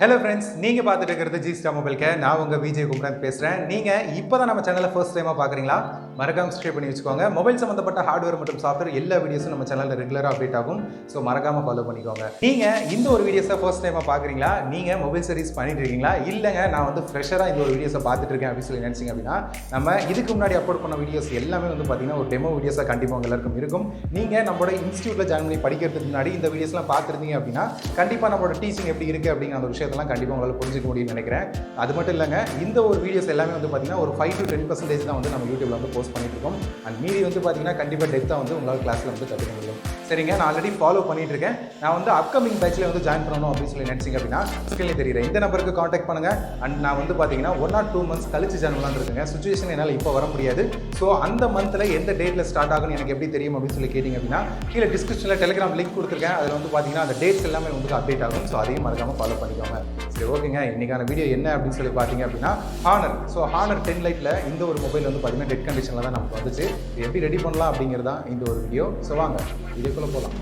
Hello friends, நீங்கள் பார்த்துட்டு இருக்கிறது ஜிஸ்டா மொபைல் கேர். நான் உங்கள் விஜய் குமரன் பேசுகிறேன். நீங்கள் இப்போ தான் நம்ம சேனலில் ஃபர்ஸ்ட் டைமாக பார்க்குறீங்களா? மறக்காமல் சப்ஸ்கிரைப் பண்ணி வச்சுக்கோங்க. மொபைல் சம்மந்தப்பட்ட ஹார்ட்வேர் மற்றும் சாஃப்ட்வேர் எல்லா வீடியோஸும் நம்ம சேனலில் ரெகுலராக அப்டேட் ஆகும். ஸோ மறக்காமல் ஃபாலோ பண்ணிக்கோங்க. நீங்கள் இந்த ஒரு வீடியோஸை ஃபர்ஸ்ட் டைமாக பார்க்குறீங்களா? நீங்கள் மொபைல் சர்வீஸ் பண்ணிட்டு இருக்கீங்களா? இல்லைங்க, நான் வந்து ஃப்ரெஷராக இந்த ஒரு வீடியோஸை பார்த்துட்டு இருக்கேன் அப்படின்னு சொல்லி நினச்சிங்க அப்படின்னா, நம்ம இதுக்கு முன்னாடி அப்லோட் பண்ண வீடியோஸ் எல்லாமே வந்து பார்த்தீங்கன்னா ஒரு டெமோ வீடியோஸாக கண்டிப்பாக உங்கள் எல்லாருக்கும் இருக்கும். நீங்கள் நம்மளோட இன்ஸ்டியூட்டில் ஜாயின் பண்ணி படிக்கிறதுக்கு முன்னாடி இந்த வீடியோஸ்லாம் பார்த்துருந்தீங்க அப்படின்னா கண்டிப்பாக நம்மளோட டீச்சிங் எப்படி இருக்குது அப்படிங்கிற அந்த விஷயத்தெல்லாம் கண்டிப்பாக உங்களால் புரிஞ்சுக்க முடியும்னு நினைக்கிறேன். அது மட்டும் இல்லைங்க, இந்த ஒரு வீடியோஸ் எல்லாமே வந்து பார்த்தீங்கன்னா ஒரு 5 to 10% தான் வந்து நம்ம யூடியூப்ல வந்து போஸ்ட் பண்ணிட்டு இருக்கோம். அண்ட் மீதி வந்து பார்த்தீங்கன்னா கண்டிப்பாக டெப்த்தாக வந்து உங்களால் கிளாஸில் வந்து கற்றுக்க முடியும். சரிங்க, நான் ஆல்ரெடி ஃபாலோ பண்ணிட்டு இருக்கேன். நான் வந்து அப்கமிங் பேட்ச்ல வந்து ஜாயின் பண்ணணும் அப்படின்னு சொல்லி நினைச்சிங்க அப்படின்னா ஸ்கிரீன்ல தெரியுற இந்த நம்பருக்கு காண்டாக்ட் பண்ணுங்க. அண்ட் நான் வந்து பார்த்தீங்கன்னா 1 or 2 months கழிச்சு ஜாயின் பண்ணலான்னு இருக்கேங்க. சுச்சுவேஷன் என்னால் இப்போ வர முடியாது. ஸோ அந்த மந்த்தில் எந்த டேட்டில் ஸ்டார்ட் ஆகும்னு எனக்கு எப்படி தெரியும் அப்படின்னு சொல்லி கேட்டிங்க அப்படின்னா கீழே டிஸ்கிரிப்ஷனில் டெலிகிராம் லிங்க் கொடுத்துருக்கேன். அதில் வந்து பார்த்தீங்கன்னா அந்த டேட்ஸ் எல்லாமே வந்து அப்டேட் ஆகும். ஸோ அதையும் மறக்காமல் ஃபாலோ பண்ணிக்கோங்க. சரி, ஓகேங்க. இன்னைக்கான வீடியோ என்ன அப்படின்னு சொல்லி பார்த்தீங்க அப்படின்னா ஹானர். ஸோ ஹானர் 10 லைட்டில் இந்த ஒரு மொபைல் வந்து பார்த்தீங்கன்னா டெட் கண்டிஷனில் தான் நமக்கு வந்துச்சு. எப்படி ரெடி பண்ணலாம் அப்படிங்கிறதான் இந்த ஒரு வீடியோ. ஸோ வாங்க இதுக்குள்ளே போகலாம்.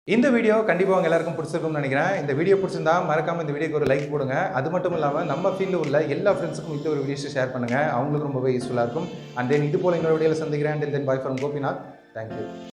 இந்த வீடியோ கண்டிப்பாக உங்க எல்லாருக்கும் பிடிச்சிருக்கும்னு நினைக்கிறேன். இந்த வீடியோ பிடிச்சிருந்தா மறக்காம இந்த வீடியோக்கு ஒரு லைக் போடுங்க. அது மட்டும் இல்லாமல் நம்ம ஃபீல்டில் உள்ள எல்லா ஃப்ரெண்ட்ஸுக்கும் இந்த ஒரு வீடியோஸை ஷேர் பண்ணுங்கள். அவங்களுக்கு ரொம்பவே யூஸ்ஃபுல்லாக இருக்கும். அண்ட் தென் இது போல் இன்னொரு வீடியோவில் சந்திக்கிறேன். தென் பை ஃப்ரம் கோபிநாத். தேங்க்யூ.